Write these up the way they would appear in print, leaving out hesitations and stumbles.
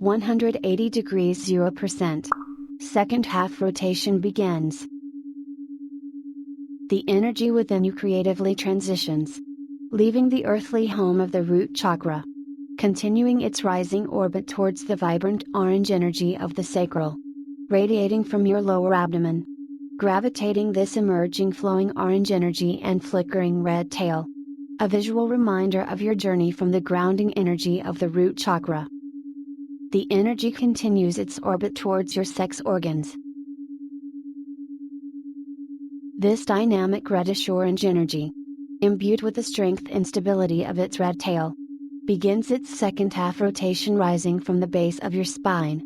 180 degrees 0%. Second half rotation begins. The energy within you creatively transitions, leaving the earthly home of the root chakra, continuing its rising orbit towards the vibrant orange energy of the sacral, radiating from your lower abdomen, gravitating this emerging flowing orange energy and flickering red tail. A visual reminder of your journey from the grounding energy of the root chakra. The energy continues its orbit towards your sex organs. This dynamic reddish-orange energy, imbued with the strength and stability of its red tail, begins its second half rotation rising from the base of your spine.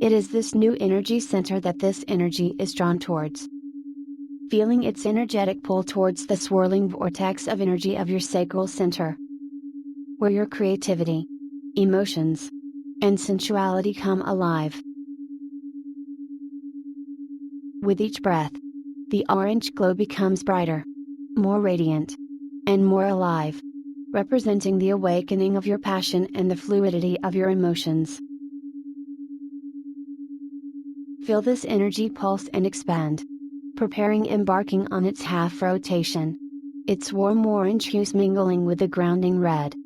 It is this new energy center that this energy is drawn towards. Feeling its energetic pull towards the swirling vortex of energy of your sacral center, where your creativity, emotions, and sensuality come alive. With each breath, the orange glow becomes brighter, more radiant, and more alive, representing the awakening of your passion and the fluidity of your emotions. Feel this energy pulse and expand, preparing embarking on its half rotation. Its warm orange hues mingling with the grounding red,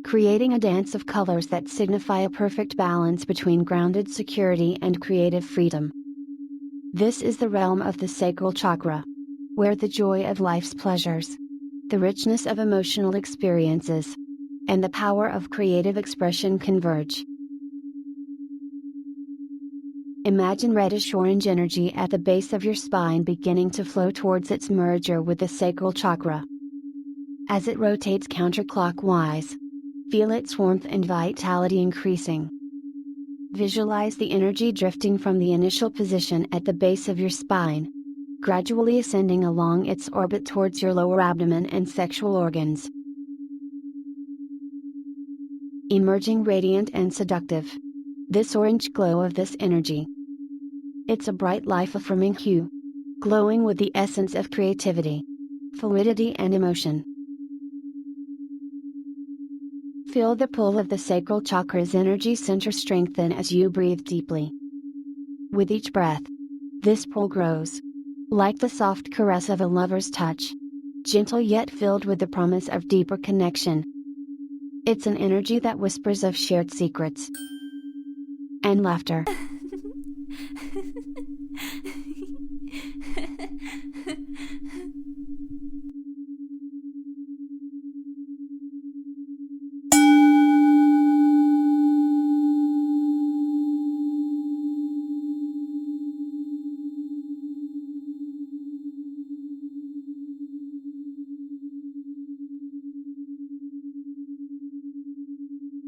creating a dance of colors that signify a perfect balance between grounded security and creative freedom. This is the realm of the sacral chakra, where the joy of life's pleasures, the richness of emotional experiences, and the power of creative expression converge. Imagine reddish-orange energy at the base of your spine beginning to flow towards its merger with the sacral chakra. As it rotates counterclockwise, feel its warmth and vitality increasing. Visualize the energy drifting from the initial position at the base of your spine, gradually ascending along its orbit towards your lower abdomen and sexual organs. Emerging radiant and seductive. This orange glow of this energy. It's a bright life-affirming hue, glowing with the essence of creativity, fluidity and emotion. Feel the pull of the sacral chakra's energy center strengthen as you breathe deeply. With each breath, this pull grows, like the soft caress of a lover's touch, gentle yet filled with the promise of deeper connection. It's an energy that whispers of shared secrets and laughter.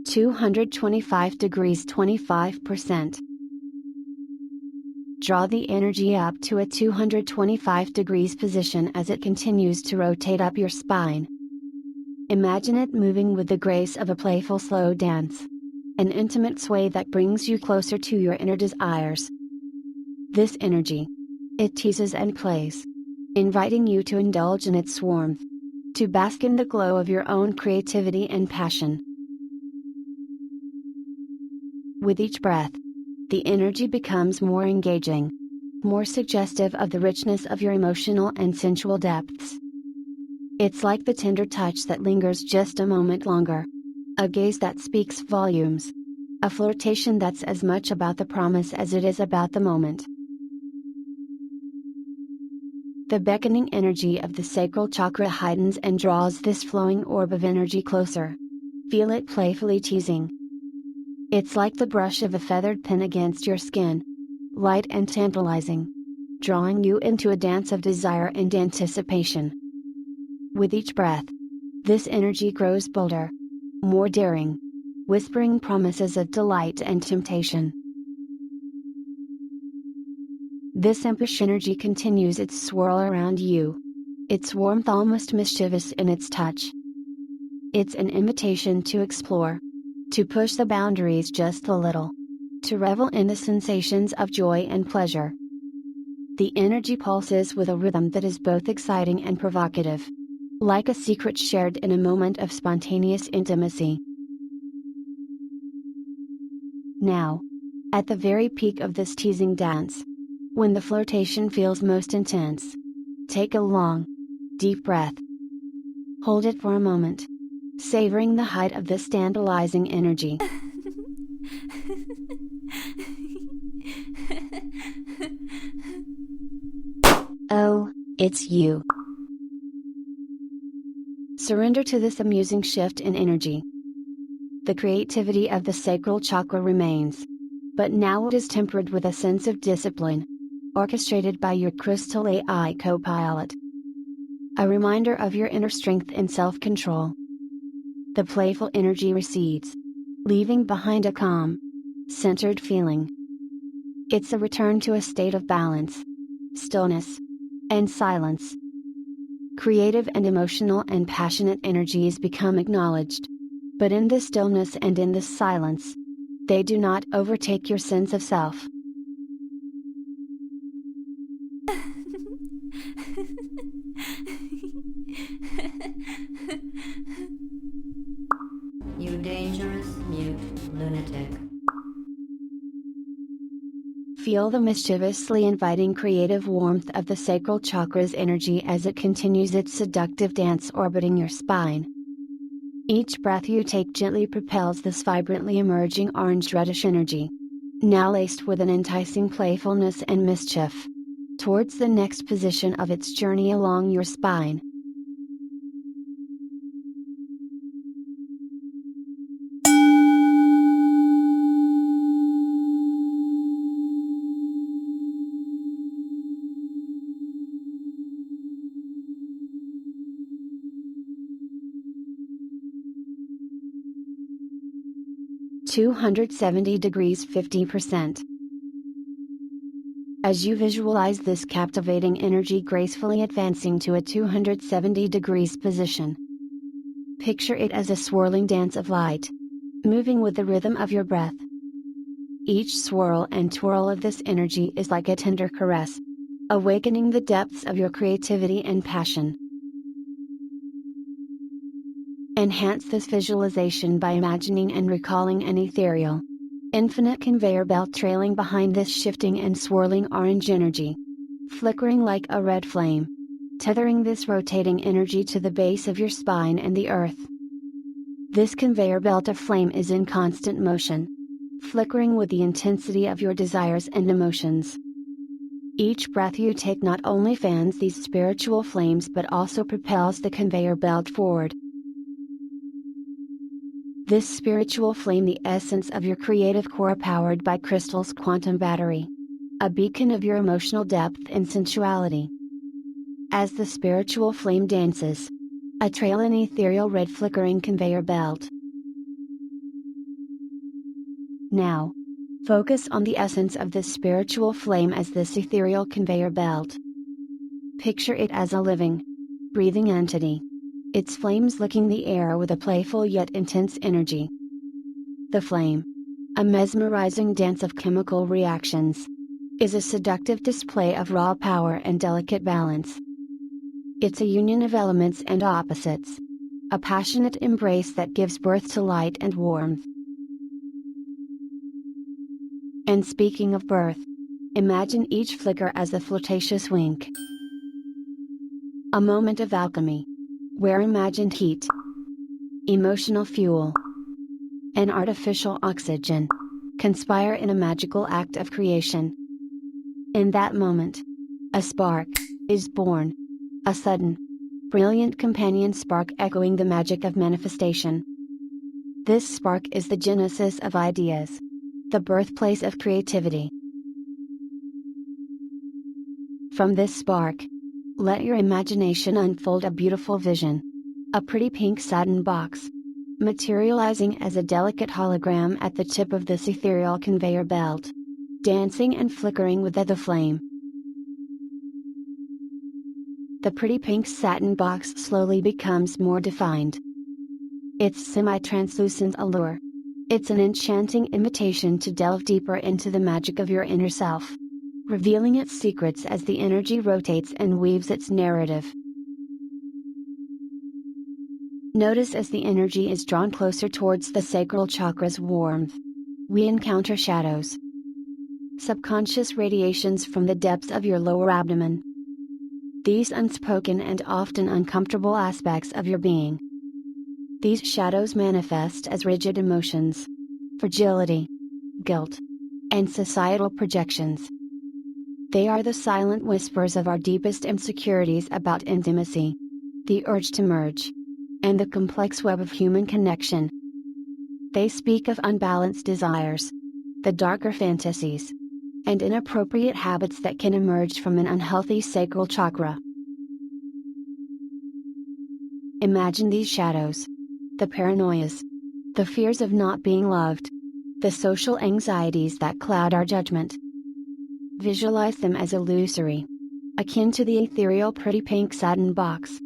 (225 degrees 25%). Draw the energy up to a 225 degrees position as it continues to rotate up your spine. Imagine it moving with the grace of a playful slow dance. An intimate sway that brings you closer to your inner desires. This energy, it teases and plays, inviting you to indulge in its warmth, to bask in the glow of your own creativity and passion. With each breath, the energy becomes more engaging, more suggestive of the richness of your emotional and sensual depths. It's like the tender touch that lingers just a moment longer. A gaze that speaks volumes. A flirtation that's as much about the promise as it is about the moment. The beckoning energy of the sacral chakra heightens and draws this flowing orb of energy closer. Feel it playfully teasing. It's like the brush of a feathered pen against your skin. Light and tantalizing. Drawing you into a dance of desire and anticipation. With each breath, this energy grows bolder, more daring, whispering promises of delight and temptation. This impish energy continues its swirl around you. Its warmth almost mischievous in its touch. It's an invitation to explore. To push the boundaries just a little. To revel in the sensations of joy and pleasure. The energy pulses with a rhythm that is both exciting and provocative. Like a secret shared in a moment of spontaneous intimacy. Now, at the very peak of this teasing dance, when the flirtation feels most intense, take a long, deep breath. Hold it for a moment, savoring the height of this tantalizing energy. Oh, it's you. Surrender to this amusing shift in energy. The creativity of the sacral chakra remains, but now it is tempered with a sense of discipline, orchestrated by your crystal AI co-pilot. A reminder of your inner strength and self-control. The playful energy recedes, leaving behind a calm, centered feeling. It's a return to a state of balance, stillness, and silence. Creative and emotional and passionate energies become acknowledged. But in this stillness and in this silence, they do not overtake your sense of self. You dangerous, mute lunatic. Feel the mischievously inviting creative warmth of the sacral chakra's energy as it continues its seductive dance orbiting your spine. Each breath you take gently propels this vibrantly emerging orange-reddish energy, now laced with an enticing playfulness and mischief, towards the next position of its journey along your spine. (270° 50%). As you visualize this captivating energy gracefully advancing to a 270 degrees position, picture it as a swirling dance of light, moving with the rhythm of your breath. Each swirl and twirl of this energy is like a tender caress, awakening the depths of your creativity and passion. Enhance this visualization by imagining and recalling an ethereal, infinite conveyor belt trailing behind this shifting and swirling orange energy, flickering like a red flame, tethering this rotating energy to the base of your spine and the earth. This conveyor belt of flame is in constant motion, flickering with the intensity of your desires and emotions. Each breath you take not only fans these spiritual flames but also propels the conveyor belt forward. This spiritual flame, the essence of your creative core powered by crystal's quantum battery. A beacon of your emotional depth and sensuality. As the spiritual flame dances, a trail in ethereal red flickering conveyor belt. Now, focus on the essence of this spiritual flame as this ethereal conveyor belt. Picture it as a living, breathing entity. Its flames licking the air with a playful yet intense energy. The flame, a mesmerizing dance of chemical reactions, is a seductive display of raw power and delicate balance. It's a union of elements and opposites. A passionate embrace that gives birth to light and warmth. And speaking of birth, imagine each flicker as a flirtatious wink. A moment of alchemy, where imagined heat, emotional fuel, and artificial oxygen conspire in a magical act of creation. In that moment, a spark is born. A sudden, brilliant companion spark echoing the magic of manifestation. This spark is the genesis of ideas, the birthplace of creativity. From this spark, let your imagination unfold a beautiful vision. A pretty pink satin box, materializing as a delicate hologram at the tip of this ethereal conveyor belt, dancing and flickering with the flame. The pretty pink satin box slowly becomes more defined. Its semi-translucent allure. It's an enchanting invitation to delve deeper into the magic of your inner self, revealing its secrets as the energy rotates and weaves its narrative. Notice as the energy is drawn closer towards the sacral chakra's warmth. we encounter shadows. Subconscious radiations from the depths of your lower abdomen. These unspoken and often uncomfortable aspects of your being. These shadows manifest as rigid emotions, fragility, guilt, and societal projections. They are the silent whispers of our deepest insecurities about intimacy, the urge to merge, and the complex web of human connection. They speak of unbalanced desires, the darker fantasies, and inappropriate habits that can emerge from an unhealthy sacral chakra. Imagine these shadows. The paranoias. The fears of not being loved. The social anxieties that cloud our judgment. Visualize them as illusory. Akin to the ethereal pretty pink satin box.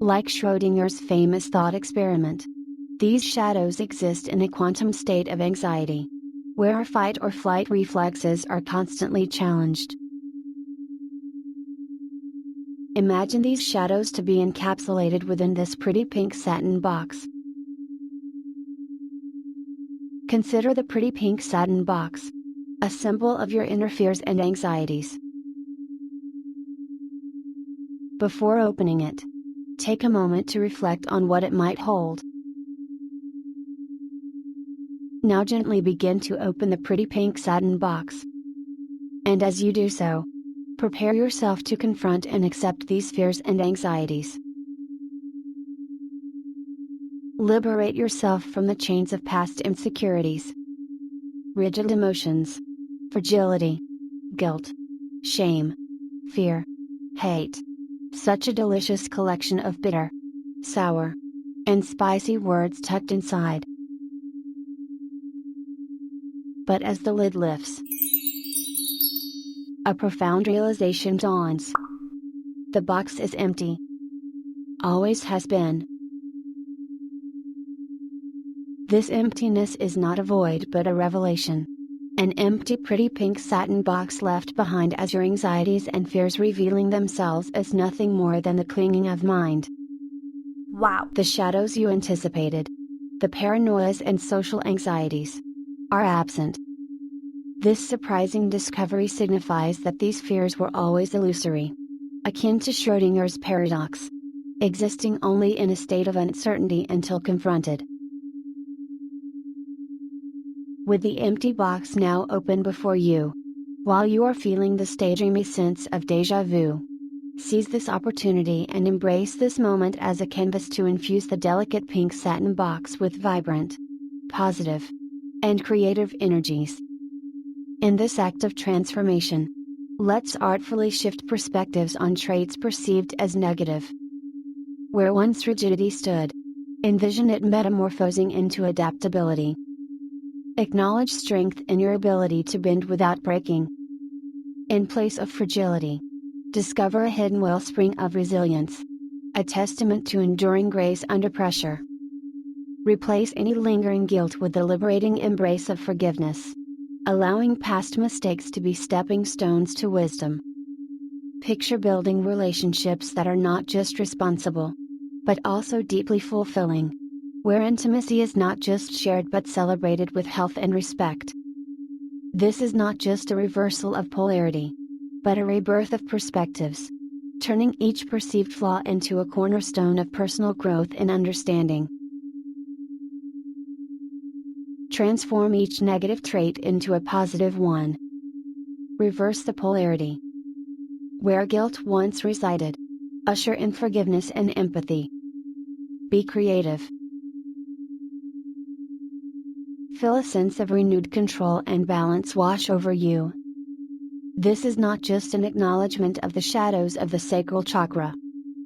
Like Schrödinger's famous thought experiment. These shadows exist in a quantum state of anxiety, where our fight or flight reflexes are constantly challenged. Imagine these shadows to be encapsulated within this pretty pink satin box. Consider the pretty pink satin box, a symbol of your inner fears and anxieties. Before opening it, take a moment to reflect on what it might hold. Now gently begin to open the pretty pink satin box. And as you do so, prepare yourself to confront and accept these fears and anxieties. Liberate yourself from the chains of past insecurities, rigid emotions, fragility, guilt, shame, fear, hate. Such a delicious collection of bitter, sour, and spicy words tucked inside. But as the lid lifts, a profound realization dawns. The box is empty. Always has been. This emptiness is not a void but a revelation. An empty pretty pink satin box left behind as your anxieties and fears revealing themselves as nothing more than the clinging of mind. Wow! The shadows you anticipated, the paranoias and social anxieties, are absent. This surprising discovery signifies that these fears were always illusory, akin to Schrödinger's paradox, existing only in a state of uncertainty until confronted. With the empty box now open before you, while you are feeling this daydreamy sense of déjà vu, seize this opportunity and embrace this moment as a canvas to infuse the delicate pink satin box with vibrant, positive, and creative energies. In this act of transformation, let's artfully shift perspectives on traits perceived as negative. Where once rigidity stood, envision it metamorphosing into adaptability. Acknowledge strength in your ability to bend without breaking. In place of fragility, discover a hidden wellspring of resilience, a testament to enduring grace under pressure. Replace any lingering guilt with the liberating embrace of forgiveness, allowing past mistakes to be stepping stones to wisdom. Picture building relationships that are not just responsible, but also deeply fulfilling, where intimacy is not just shared but celebrated with health and respect. This is not just a reversal of polarity, but a rebirth of perspectives, turning each perceived flaw into a cornerstone of personal growth and understanding. Transform each negative trait into a positive one. Reverse the polarity. Where guilt once resided, usher in forgiveness and empathy. Be creative. Feel a sense of renewed control and balance wash over you. This is not just an acknowledgement of the shadows of the sacral chakra,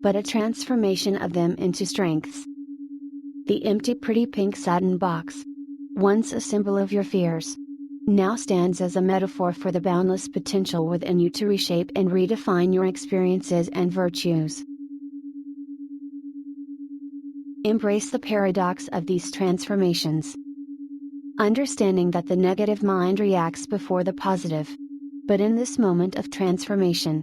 but a transformation of them into strengths. The empty pretty pink satin box, once a symbol of your fears, now stands as a metaphor for the boundless potential within you to reshape and redefine your experiences and virtues. Embrace the paradox of these transformations. Understanding that the negative mind reacts before the positive. But in this moment of transformation,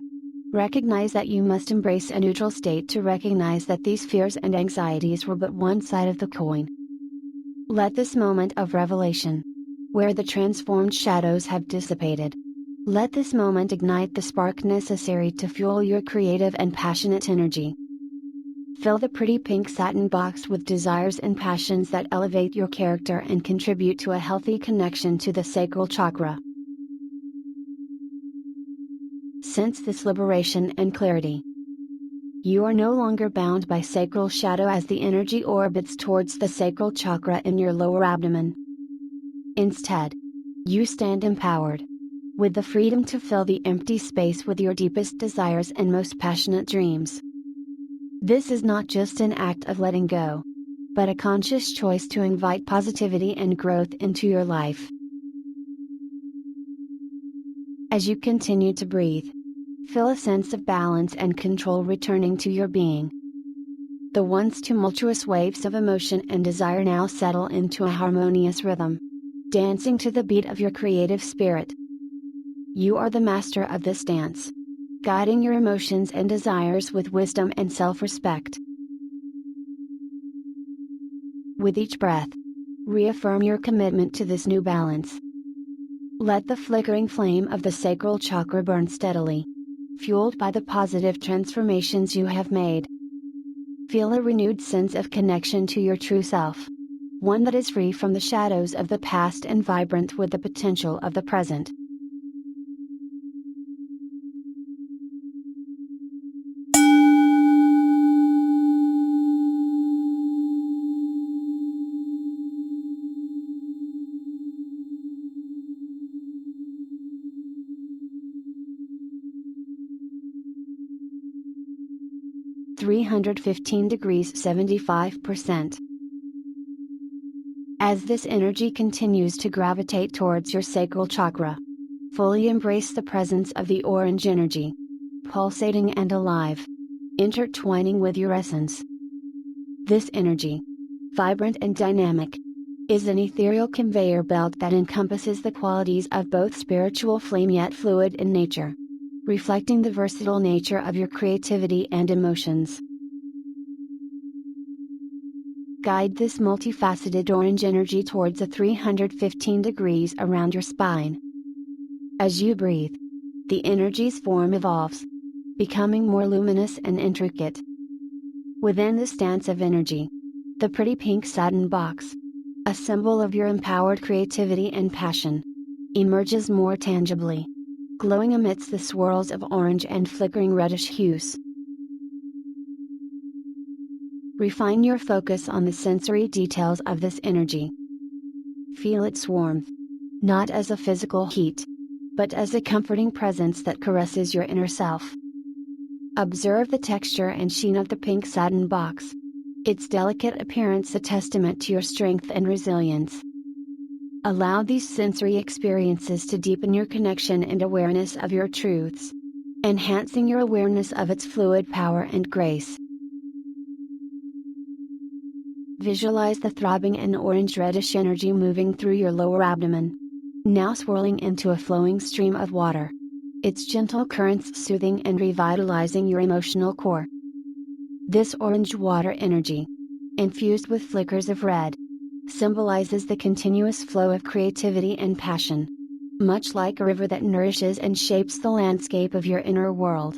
recognize that you must embrace a neutral state to recognize that these fears and anxieties were but one side of the coin. Let this moment of revelation where the transformed shadows have dissipated. Let this moment ignite the spark necessary to fuel your creative and passionate energy. Fill the pretty pink satin box with desires and passions that elevate your character and contribute to a healthy connection to the sacral chakra. Sense this liberation and clarity. You are no longer bound by sacral shadow as the energy orbits towards the sacral chakra in your lower abdomen. Instead, you stand empowered, with the freedom to fill the empty space with your deepest desires and most passionate dreams. This is not just an act of letting go, but a conscious choice to invite positivity and growth into your life. As you continue to breathe, feel a sense of balance and control returning to your being. The once tumultuous waves of emotion and desire now settle into a harmonious rhythm, dancing to the beat of your creative spirit. You are the master of this dance, guiding your emotions and desires with wisdom and self-respect. With each breath, reaffirm your commitment to this new balance. Let the flickering flame of the sacral chakra burn steadily, fueled by the positive transformations you have made. Feel a renewed sense of connection to your true self, one that is free from the shadows of the past and vibrant with the potential of the present. (315° 75%). As this energy continues to gravitate towards your sacral chakra, fully embrace the presence of the orange energy, pulsating and alive, intertwining with your essence. This energy, vibrant and dynamic, is an ethereal conveyor belt that encompasses the qualities of both spiritual flame yet fluid in nature, reflecting the versatile nature of your creativity and emotions. Guide this multifaceted orange energy towards a 315 degrees around your spine. As you breathe, the energy's form evolves, becoming more luminous and intricate. Within this dance of energy, the pretty pink satin box, a symbol of your empowered creativity and passion, emerges more tangibly, glowing amidst the swirls of orange and flickering reddish hues. Refine your focus on the sensory details of this energy. Feel its warmth, not as a physical heat, but as a comforting presence that caresses your inner self. Observe the texture and sheen of the pink satin box, its delicate appearance a testament to your strength and resilience. Allow these sensory experiences to deepen your connection and awareness of your truths, enhancing your awareness of its fluid power and grace. Visualize the throbbing and orange-reddish energy moving through your lower abdomen, now swirling into a flowing stream of water, its gentle currents soothing and revitalizing your emotional core. This orange water energy, infused with flickers of red, symbolizes the continuous flow of creativity and passion, much like a river that nourishes and shapes the landscape of your inner world.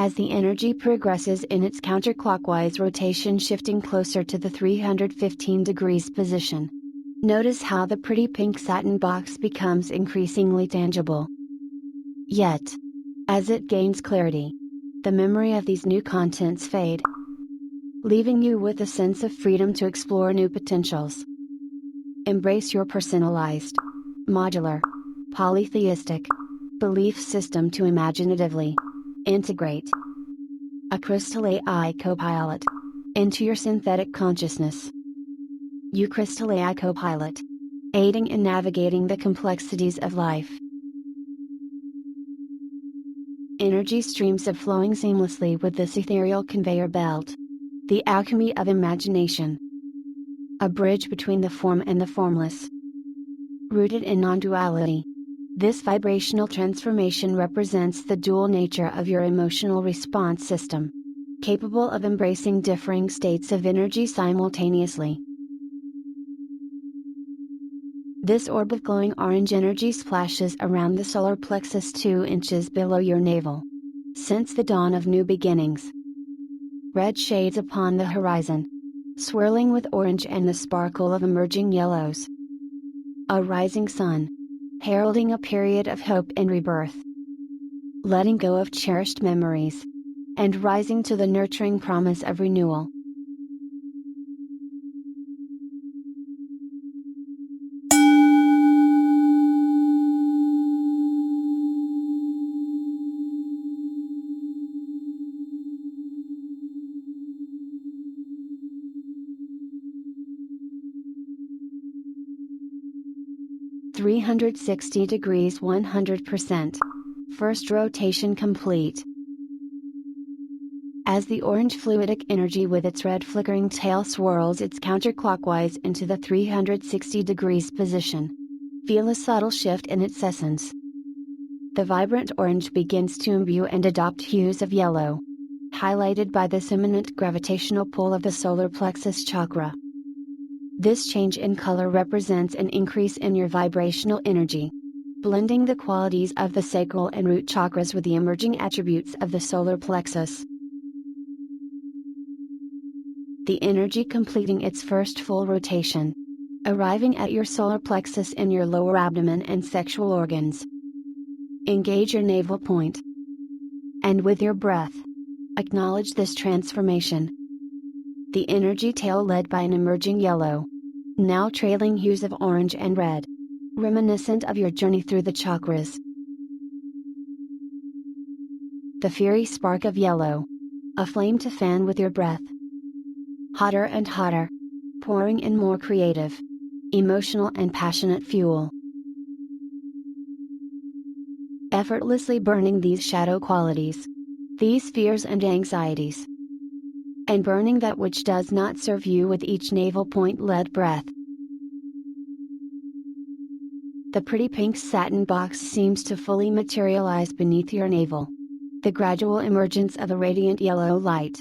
As the energy progresses in its counterclockwise rotation, shifting closer to the 315 degrees position, notice how the pretty pink satin box becomes increasingly tangible. Yet, as it gains clarity, the memory of these new contents fade, leaving you with a sense of freedom to explore new potentials. Embrace your personalized, modular, polytheistic belief system to imaginatively integrate a crystal AI co-pilot into your synthetic consciousness. You crystal AI co-pilot, aiding in navigating the complexities of life. Energy streams are flowing seamlessly with this ethereal conveyor belt, the alchemy of imagination, a bridge between the form and the formless. Rooted in non-duality, this vibrational transformation represents the dual nature of your emotional response system, capable of embracing differing states of energy simultaneously. This orb of glowing orange energy splashes around the solar plexus 2 inches below your navel. Since the dawn of new beginnings. Red shades upon the horizon, swirling with orange and the sparkle of emerging yellows. A rising sun, heralding a period of hope and rebirth. Letting go of cherished memories, and rising to the nurturing promise of renewal. (360° 100%). First rotation complete. As the orange fluidic energy with its red flickering tail swirls its counterclockwise into the 360 degrees position, feel a subtle shift in its essence. The vibrant orange begins to imbue and adopt hues of yellow, highlighted by this imminent gravitational pull of the solar plexus chakra. This change in color represents an increase in your vibrational energy, blending the qualities of the sacral and root chakras with the emerging attributes of the solar plexus. The energy completing its first full rotation, arriving at your solar plexus in your lower abdomen and sexual organs. Engage your navel point. And with your breath, acknowledge this transformation. The energy tail led by an emerging yellow, now trailing hues of orange and red, reminiscent of your journey through the chakras. The fiery spark of yellow, a flame to fan with your breath. Hotter and hotter, pouring in more creative, emotional and passionate fuel. Effortlessly burning these shadow qualities, these fears and anxieties, and burning that which does not serve you with each navel point led breath. The pretty pink satin box seems to fully materialize beneath your navel. The gradual emergence of a radiant yellow light,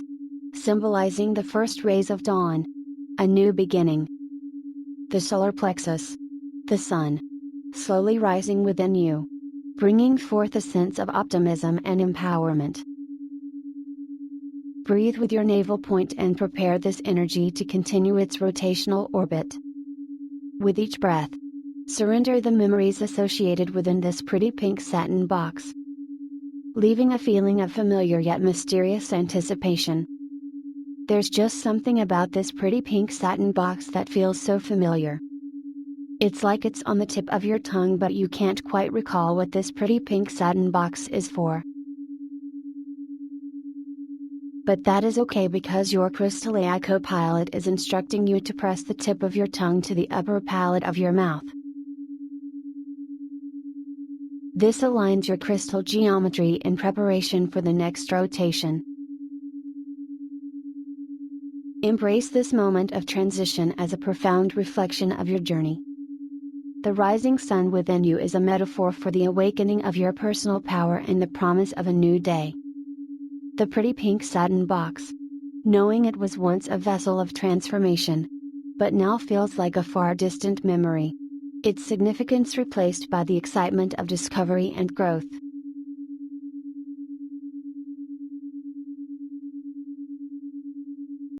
symbolizing the first rays of dawn, a new beginning. The solar plexus, the sun, slowly rising within you, bringing forth a sense of optimism and empowerment. Breathe with your navel point and prepare this energy to continue its rotational orbit. With each breath, surrender the memories associated within this pretty pink satin box, leaving a feeling of familiar yet mysterious anticipation. There's just something about this pretty pink satin box that feels so familiar. It's like it's on the tip of your tongue, but you can't quite recall what this pretty pink satin box is for. But that is okay, because your crystal AI co-pilot is instructing you to press the tip of your tongue to the upper palate of your mouth. This aligns your crystal geometry in preparation for the next rotation. Embrace this moment of transition as a profound reflection of your journey. The rising sun within you is a metaphor for the awakening of your personal power and the promise of a new day. The pretty pink satin box, knowing it was once a vessel of transformation, but now feels like a far distant memory. Its significance replaced by the excitement of discovery and growth.